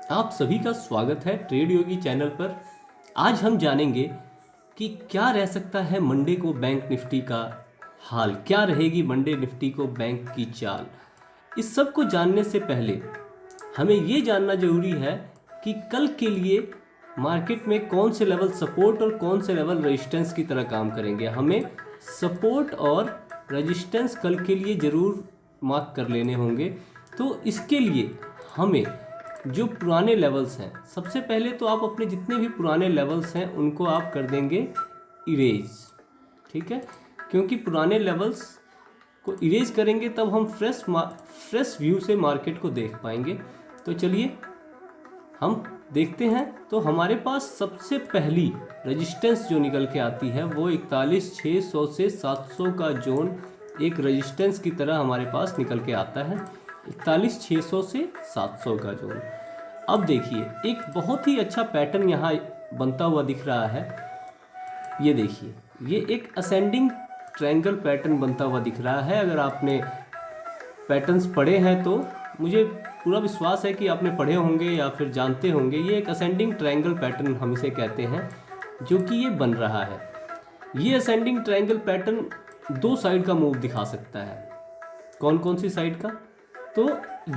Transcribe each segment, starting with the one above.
आप सभी का स्वागत है ट्रेड योगी चैनल पर। आज हम जानेंगे कि क्या रह सकता है मंडे को बैंक निफ्टी का हाल, क्या रहेगी मंडे निफ्टी को बैंक की चाल। इस सब को जानने से पहले हमें ये जानना जरूरी है कि कल के लिए मार्केट में कौन से लेवल सपोर्ट और कौन से लेवल रेजिस्टेंस की तरह काम करेंगे। हमें सपोर्ट और रेजिस्टेंस कल के लिए ज़रूर मार्क कर लेने होंगे। तो इसके लिए हमें जो पुराने लेवल्स हैं, सबसे पहले तो आप अपने जितने भी पुराने लेवल्स हैं उनको आप कर देंगे इरेज। ठीक है, क्योंकि पुराने लेवल्स को इरेज करेंगे तब हम फ्रेश व्यू से मार्केट को देख पाएंगे। तो चलिए हम देखते हैं। तो हमारे पास सबसे पहली रेजिस्टेंस जो निकल के आती है वो 41,600 से 700 का जोन एक रेजिस्टेंस की तरह हमारे पास निकल के आता है। 41,600 से 700 का जोन। अब देखिए एक बहुत ही अच्छा पैटर्न यहाँ बनता हुआ दिख रहा है। ये देखिए, ये एक असेंडिंग ट्रायंगल पैटर्न बनता हुआ दिख रहा है। अगर आपने पैटर्न्स पढ़े हैं तो मुझे पूरा विश्वास है कि आपने पढ़े होंगे या फिर जानते होंगे। ये एक असेंडिंग ट्रायंगल पैटर्न हम इसे कहते हैं, जो कि ये बन रहा है। ये असेंडिंग ट्रायंगल पैटर्न दो साइड का मूव दिखा सकता है। कौन कौन सी साइड का? तो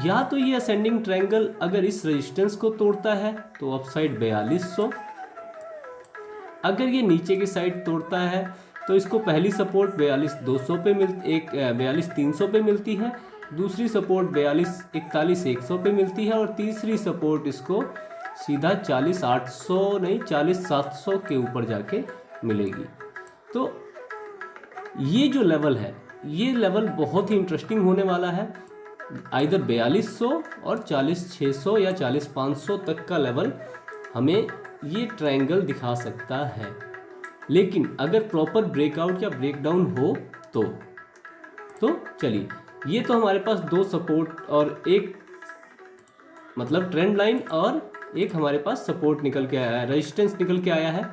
या तो ये असेंडिंग ट्रायंगल अगर इस रेजिस्टेंस को तोड़ता है तो अपसाइड 4200। अगर ये नीचे की साइड तोड़ता है तो इसको पहली सपोर्ट 42,200 पे 42,300 पे मिलती है, दूसरी सपोर्ट 41,100 पे मिलती है और तीसरी सपोर्ट इसको सीधा 40,800 नहीं 40,700 के ऊपर जाके मिलेगी। तो ये जो लेवल है, ये लेवल बहुत ही इंटरेस्टिंग होने वाला है। आइदर 4200 और 40,600 या 40,500 तक का लेवल हमें ये ट्रायंगल दिखा सकता है। लेकिन अगर प्रॉपर ब्रेकआउट या ब्रेकडाउन हो तो चलिए, ये तो हमारे पास दो सपोर्ट और एक मतलब ट्रेंड लाइन और एक हमारे पास सपोर्ट निकल के आया है, रेजिस्टेंस निकल के आया है।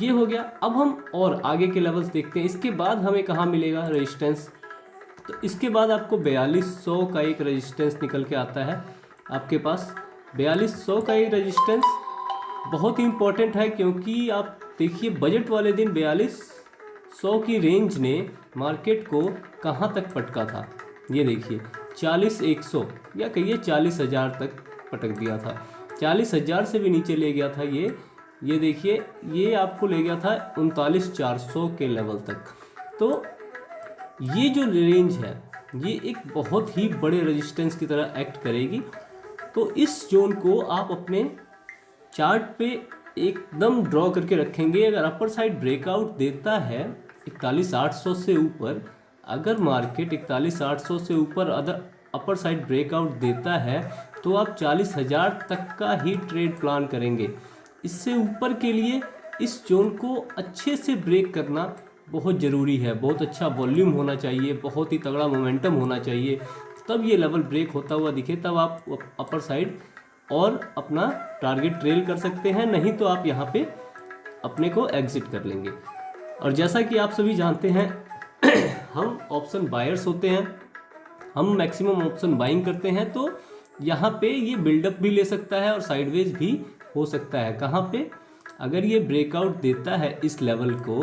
ये हो गया। अब हम और आगे के लेवल्स देखते हैं। इसके बाद हमें कहाँ मिलेगा रेजिस्टेंस? तो इसके बाद आपको 4200 का एक रेजिस्टेंस निकल के आता है आपके पास। 4200 का ये रेजिस्टेंस बहुत ही इंपॉर्टेंट है, क्योंकि आप देखिए बजट वाले दिन 4200 की रेंज ने मार्केट को कहाँ तक पटका था। ये देखिए 40,100 या कहिए 40,000 तक पटक दिया था। 40,000 से भी नीचे ले गया था ये देखिए, ये आपको ले गया था 39,400 के लेवल तक। तो ये जो रेंज है ये एक बहुत ही बड़े रेजिस्टेंस की तरह एक्ट करेगी। तो इस जोन को आप अपने चार्ट पे एकदम ड्रॉ करके रखेंगे। अगर अपर साइड ब्रेकआउट देता है 41,800 से ऊपर, अगर मार्केट 41,800 से ऊपर अदर अपर साइड ब्रेकआउट देता है तो आप 40,000 तक का ही ट्रेड प्लान करेंगे। इससे ऊपर के लिए इस जोन को अच्छे से ब्रेक करना बहुत ज़रूरी है। बहुत अच्छा वॉल्यूम होना चाहिए, बहुत ही तगड़ा मोमेंटम होना चाहिए, तब ये लेवल ब्रेक होता हुआ दिखे, तब आप अपर साइड और अपना टारगेट ट्रेल कर सकते हैं। नहीं तो आप यहाँ पे अपने को एग्जिट कर लेंगे। और जैसा कि आप सभी जानते हैं हम ऑप्शन बायर्स होते हैं, हम मैक्सिमम ऑप्शन बाइंग करते हैं। तो यहाँ पे ये बिल्डअप भी ले सकता है और साइडवेज भी हो सकता है। कहाँ पे? अगर ये ब्रेकआउट देता है इस लेवल को,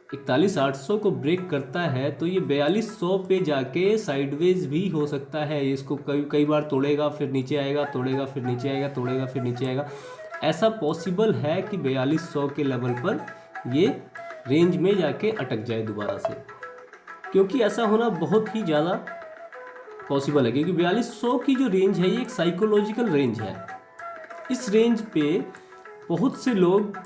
41,800 को ब्रेक करता है, तो ये 4200 पे जाके साइडवेज भी हो सकता है। इसको कई बार तोड़ेगा, फिर नीचे आएगा, तोड़ेगा, फिर नीचे आएगा, तोड़ेगा, फिर नीचे आएगा। ऐसा पॉसिबल है कि 4200 के लेवल पर ये रेंज में जाके अटक जाए दोबारा से, क्योंकि ऐसा होना बहुत ही ज़्यादा पॉसिबल है। क्योंकि 4200 की जो रेंज है ये एक साइकोलॉजिकल रेंज है। इस रेंज पे बहुत से लोग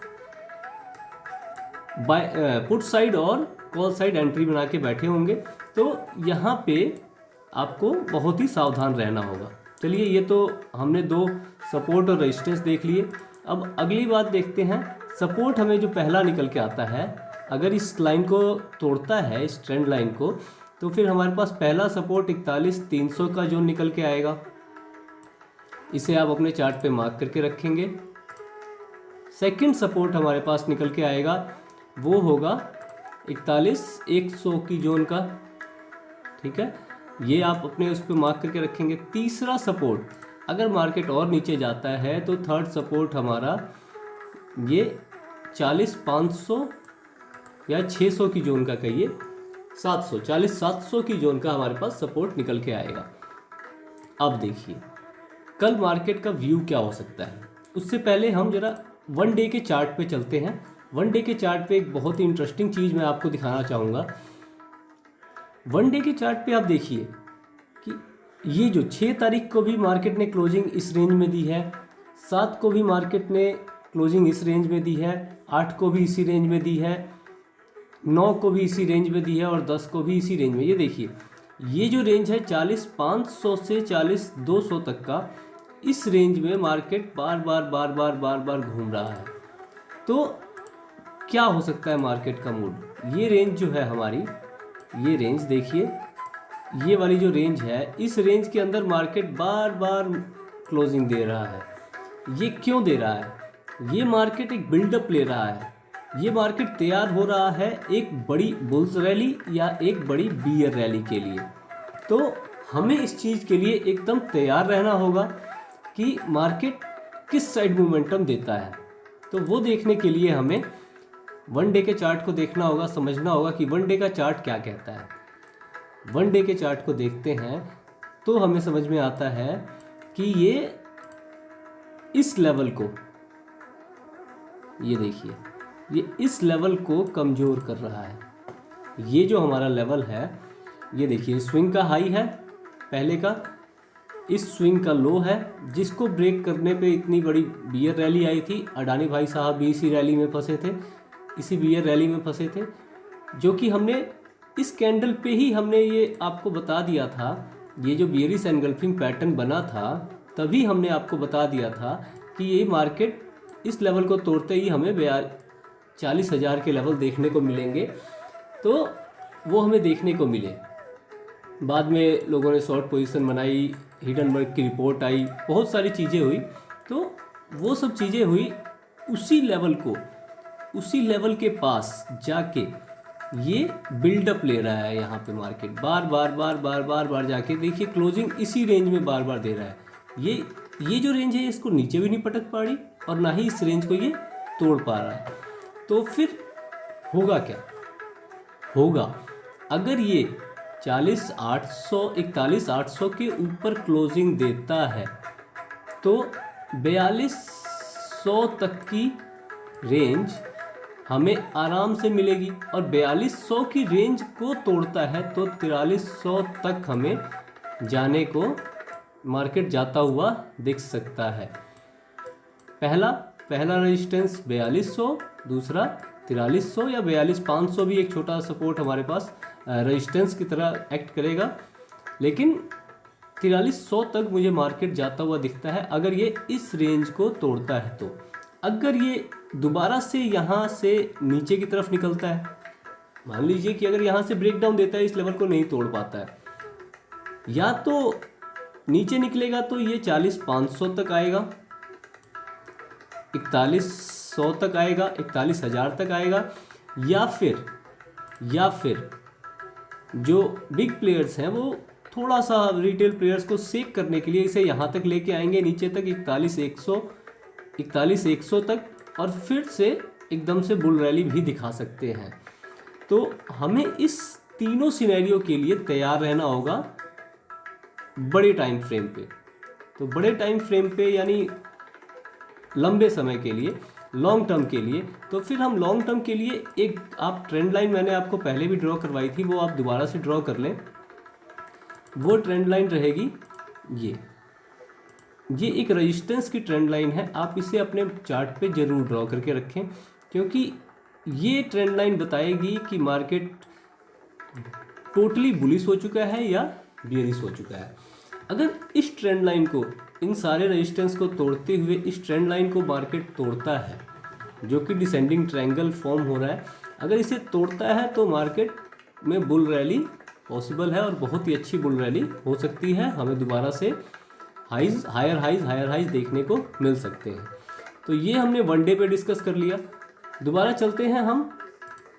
पुट साइड और कॉल साइड एंट्री बना के बैठे होंगे। तो यहाँ पे आपको बहुत ही सावधान रहना होगा। चलिए, ये तो हमने दो सपोर्ट और रेजिस्टेंस देख लिए। अब अगली बात देखते हैं। सपोर्ट हमें जो पहला निकल के आता है, अगर इस लाइन को तोड़ता है, इस ट्रेंड लाइन को, तो फिर हमारे पास पहला सपोर्ट 41,300 का जोन निकल के आएगा। इसे आप अपने चार्ट पे मार्क करके रखेंगे। सेकंड सपोर्ट हमारे पास निकल के आएगा, वो होगा 41,100 की जोन का। ठीक है, ये आप अपने उस पर मार्क करके रखेंगे। तीसरा सपोर्ट अगर मार्केट और नीचे जाता है तो थर्ड सपोर्ट हमारा ये 40,500 या 600 की जोन का कहिए, 700 की जोन का हमारे पास सपोर्ट निकल के आएगा। अब देखिए कल मार्केट का व्यू क्या हो सकता है। उससे पहले हम जरा वन डे के चार्ट पे चलते हैं। वन डे के चार्ट पे एक बहुत ही इंटरेस्टिंग चीज़ मैं आपको दिखाना चाहूँगा। वन डे के चार्ट पे आप देखिए कि ये जो 6 तारीख को भी मार्केट ने क्लोजिंग इस रेंज में दी है, 7 को भी मार्केट ने क्लोजिंग इस रेंज में दी है, 8 को भी इसी रेंज में दी है, 9 को भी इसी रेंज में दी है और 10 को भी इसी रेंज में। ये देखिए ये जो रेंज है 40,500 से 40,200 तक का, इस रेंज में मार्केट बार बार घूम रहा है। तो क्या हो सकता है मार्केट का मूड। ये रेंज जो है हमारी, ये रेंज देखिए, ये वाली जो रेंज है, इस रेंज के अंदर मार्केट बार बार क्लोजिंग दे रहा है। ये क्यों दे रहा है? ये मार्केट एक बिल्डअप ले रहा है। ये मार्केट तैयार हो रहा है एक बड़ी बुल्स रैली या एक बड़ी बियर रैली के लिए। तो हमें इस चीज़ के लिए एकदम तैयार रहना होगा कि मार्केट किस साइड मोमेंटम देता है। तो वो देखने के लिए हमें वन डे के चार्ट को देखना होगा, समझना होगा कि वन डे का चार्ट क्या कहता है। वन डे के चार्ट को देखते हैं तो हमें समझ में आता है कि ये इस लेवल को, ये देखिए, ये इस लेवल को कमज़ोर कर रहा है। ये जो हमारा लेवल है, ये देखिए स्विंग का हाई है पहले का, इस स्विंग का लो है, जिसको ब्रेक करने पे इतनी बड़ी बियर रैली आई थी। अडानी भाई साहब भी इसी रैली में फंसे थे, इसी बियर रैली में फंसे थे, जो कि हमने इस कैंडल पे ही हमने ये आपको बता दिया था। ये जो बियरिश एनगल्फिंग पैटर्न बना था, तभी हमने आपको बता दिया था कि ये मार्केट इस लेवल को तोड़ते ही हमें 40,000 के लेवल देखने को मिलेंगे। तो वो हमें देखने को मिले। बाद में लोगों ने शॉर्ट पोजीशन बनाई, हिडनबर्ग की रिपोर्ट आई, बहुत सारी चीज़ें हुई। तो वो सब चीज़ें हुई, उसी लेवल के पास जाके ये बिल्डअप ले रहा है। यहाँ पे मार्केट बार बार जाके देखिए क्लोजिंग इसी रेंज में बार बार दे रहा है। ये जो रेंज है इसको नीचे भी नहीं पटक पा रही और ना ही इस रेंज को ये तोड़ पा रहा है। तो फिर होगा क्या? होगा अगर ये 41,800 के ऊपर क्लोजिंग देता है तो 4200 तक की रेंज हमें आराम से मिलेगी, और 4200 की रेंज को तोड़ता है तो 4300 तक हमें जाने को मार्केट जाता हुआ दिख सकता है। पहला रेजिस्टेंस 4200, दूसरा 4300 या 42,500 भी एक छोटा सपोर्ट हमारे पास रेजिस्टेंस की तरह एक्ट करेगा। लेकिन 4300 तक मुझे मार्केट जाता हुआ दिखता है अगर ये इस रेंज को तोड़ता है। तो अगर ये दोबारा से यहाँ से नीचे की तरफ निकलता है, मान लीजिए कि अगर यहाँ से ब्रेकडाउन देता है, इस लेवल को नहीं तोड़ पाता है, या तो नीचे निकलेगा तो ये 40,500 तक आएगा, 4100 तक आएगा, 41,000 तक आएगा, या फिर जो बिग प्लेयर्स हैं वो थोड़ा सा रिटेल प्लेयर्स को सेक करने के लिए इसे यहाँ तक लेके आएंगे नीचे तक 4100 तक, और फिर से एकदम से बुल रैली भी दिखा सकते हैं। तो हमें इस तीनों सिनेरियो के लिए तैयार रहना होगा बड़े टाइम फ्रेम पे। तो बड़े टाइम फ्रेम पे यानी लंबे समय के लिए, लॉन्ग टर्म के लिए। तो फिर हम लॉन्ग टर्म के लिए एक आप ट्रेंड लाइन मैंने आपको पहले भी ड्रॉ करवाई थी, वो आप दोबारा से ड्रॉ कर लें। वो ट्रेंड लाइन रहेगी ये एक रेजिस्टेंस की ट्रेंड लाइन है। आप इसे अपने चार्ट पे ज़रूर ड्रॉ करके रखें, क्योंकि ये ट्रेंड लाइन बताएगी कि मार्केट टोटली बुलिश हो चुका है या बियरिश हो चुका है। अगर इस ट्रेंड लाइन को, इन सारे रेजिस्टेंस को तोड़ते हुए इस ट्रेंड लाइन को मार्केट तोड़ता है, जो कि डिसेंडिंग ट्रायंगल फॉर्म हो रहा है, अगर इसे तोड़ता है तो मार्केट में बुल रैली पॉसिबल है और बहुत ही अच्छी बुल रैली हो सकती है। हमें दोबारा से हायर हाइज देखने को मिल सकते हैं। तो ये हमने वन डे पे डिस्कस कर लिया। दोबारा चलते हैं हम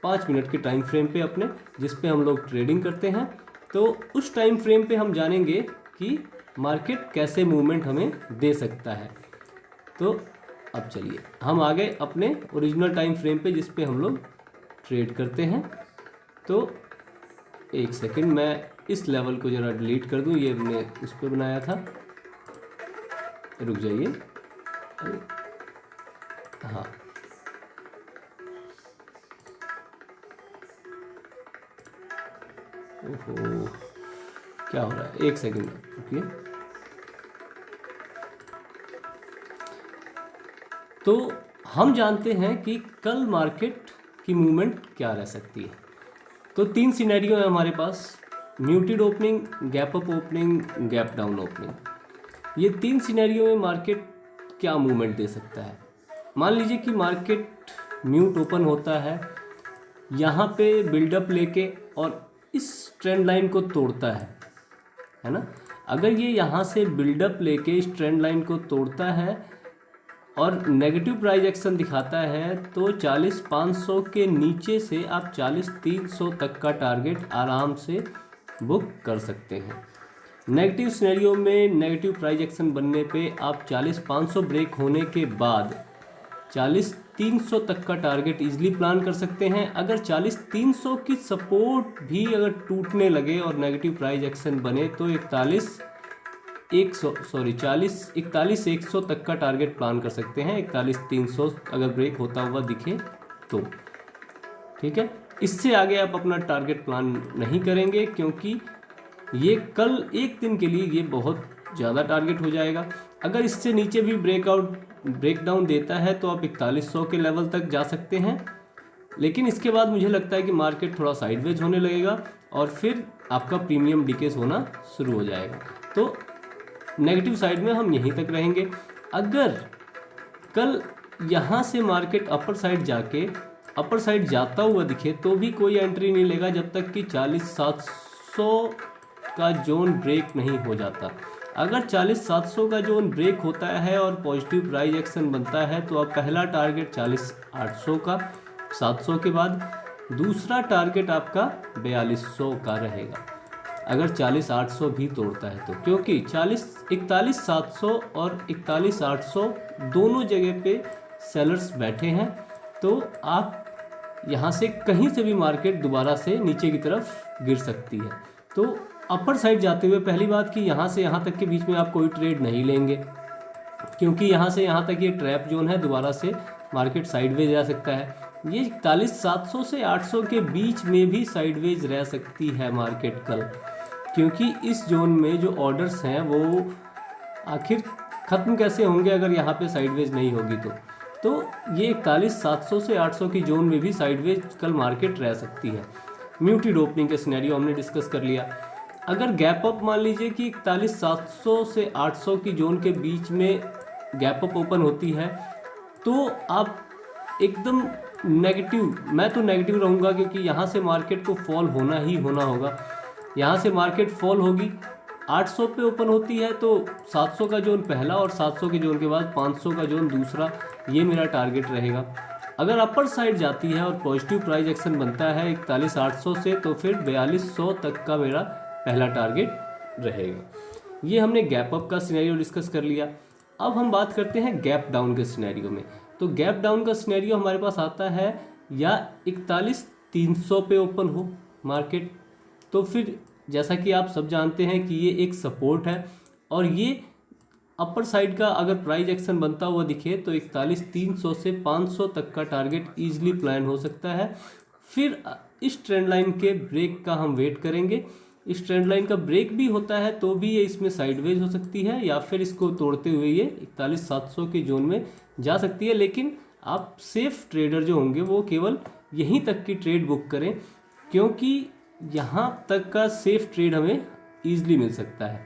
5 मिनट के टाइम फ्रेम पे अपने, जिस पे हम लोग ट्रेडिंग करते हैं। तो उस टाइम फ्रेम पे हम जानेंगे कि मार्केट कैसे मूवमेंट हमें दे सकता है। तो अब चलिए हम आ गए अपने ओरिजिनल टाइम फ्रेम पे जिस पे हम लोग ट्रेड करते हैं। तो एक सेकंड, मैं इस लेवल को ज़रा डिलीट कर दूं, ये मैंने उस पर बनाया था। रुक जाइए, हाँ ओहो क्या हो रहा है, एक सेकंड रुकिए। तो हम जानते हैं कि कल मार्केट की मूवमेंट क्या रह सकती है। तो 3 सिनेरियो है हमारे पास, muted opening, gap up opening, gap down opening. ये 3 सिनेरियो में मार्केट क्या मूवमेंट दे सकता है। मान लीजिए कि मार्केट म्यूट ओपन होता है, यहाँ पे बिल्डअप लेके और इस ट्रेंड लाइन को तोड़ता है ना। अगर ये यहाँ से बिल्डअप लेके इस ट्रेंड लाइन को तोड़ता है और नेगेटिव प्राइस एक्शन दिखाता है तो 40,500 के नीचे से आप 40,300 तक का टारगेट आराम से बुक कर सकते हैं। नेगेटिव सिनेरियो में नेगेटिव प्राइस एक्शन बनने पे आप 40,500 ब्रेक होने के बाद 40,300 तक का टारगेट इजीली प्लान कर सकते हैं। अगर 40,300 की सपोर्ट भी अगर टूटने लगे और नेगेटिव प्राइस एक्शन बने तो 41,100 तक का टारगेट प्लान कर सकते हैं। 41,300 अगर ब्रेक होता हुआ दिखे तो ठीक है। इससे आगे आप अपना टारगेट प्लान नहीं करेंगे क्योंकि ये कल एक दिन के लिए ये बहुत ज़्यादा टारगेट हो जाएगा। अगर इससे नीचे भी ब्रेकडाउन देता है तो आप 4100 के लेवल तक जा सकते हैं, लेकिन इसके बाद मुझे लगता है कि मार्केट थोड़ा साइडवेज होने लगेगा और फिर आपका प्रीमियम डिकेस होना शुरू हो जाएगा। तो नेगेटिव साइड में हम यहीं तक रहेंगे। अगर कल यहाँ से मार्केट अपर साइड जाता हुआ दिखे तो भी कोई एंट्री नहीं लेगा जब तक कि 40,700 का जोन ब्रेक नहीं हो जाता। अगर 40,700 का जोन ब्रेक होता है और पॉजिटिव प्राइस एक्शन बनता है तो अब पहला टारगेट 40,800 का 700 के बाद, दूसरा टारगेट आपका 4200 का रहेगा अगर 40,800 भी तोड़ता है तो, क्योंकि 41,700 और 41,800 दोनों जगह पे सेलर्स बैठे हैं। तो आप यहाँ से कहीं से भी मार्केट दोबारा से नीचे की तरफ गिर सकती है। तो अपर साइड जाते हुए पहली बात कि यहाँ से यहाँ तक के बीच में आप कोई ट्रेड नहीं लेंगे क्योंकि यहाँ से यहाँ तक ये ट्रैप जोन है, दोबारा से मार्केट साइडवेज जा सकता है। ये 41,700 से 800 के बीच में भी साइडवेज रह सकती है मार्केट कल, क्योंकि इस जोन में जो ऑर्डर्स हैं वो आखिर ख़त्म कैसे होंगे अगर यहाँ पे साइडवेज नहीं होगी तो ये 41,700 से 800 की जोन में भी साइडवेज कल मार्केट रह सकती है। म्यूटेड ओपनिंग के सिनेरियो हमने डिस्कस कर लिया। अगर गैप अप मान लीजिए कि 41,700 से 800 की जोन के बीच में गैप अप ओपन होती है तो आप एकदम नेगेटिव, मैं तो नेगेटिव रहूँगा क्योंकि यहाँ से मार्केट को फॉल होना ही होना होगा। यहाँ से मार्केट फॉल होगी, 800 पे ओपन होती है तो 700 का जोन पहला और 700 के जोन के बाद 500 का जोन दूसरा, ये मेरा टारगेट रहेगा। अगर अपर साइड जाती है और पॉजिटिव प्राइस एक्शन बनता है 41,800 से तो फिर 4200 तक का मेरा पहला टारगेट रहेगा। ये हमने गैप अप का सिनेरियो डिस्कस कर लिया। अब हम बात करते हैं गैप डाउन के सिनेरियो में। तो गैप डाउन का सिनेरियो हमारे पास आता है या 41,300 पे ओपन हो मार्केट, तो फिर जैसा कि आप सब जानते हैं कि ये एक सपोर्ट है और ये अपर साइड का अगर प्राइस एक्शन बनता हुआ दिखे तो 41,300 से 500 तक का टारगेट ईजिली प्लान हो सकता है। फिर इस ट्रेंड लाइन के ब्रेक का हम वेट करेंगे। इस ट्रेंड लाइन का ब्रेक भी होता है तो भी ये इसमें साइडवेज हो सकती है या फिर इसको तोड़ते हुए ये 41,700 के जोन में जा सकती है। लेकिन आप सेफ ट्रेडर जो होंगे वो केवल यहीं तक की ट्रेड बुक करें क्योंकि यहाँ तक का सेफ ट्रेड हमें ईजिली मिल सकता है।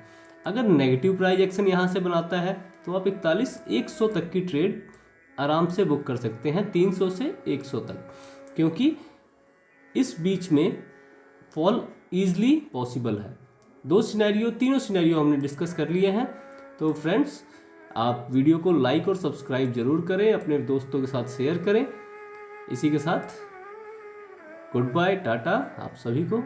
अगर नेगेटिव प्राइस एक्शन यहाँ से बनाता है तो आप 41,100 तक की ट्रेड आराम से बुक कर सकते हैं, 300 से 100 तक, क्योंकि इस बीच में फॉल ईजिली पॉसिबल है। तीनों सिनेरियो हमने डिस्कस कर लिए हैं। तो फ्रेंड्स, आप वीडियो को लाइक और सब्सक्राइब जरूर करें, अपने दोस्तों के साथ शेयर करें। इसी के साथ गुड बाय, टाटा आप सभी को।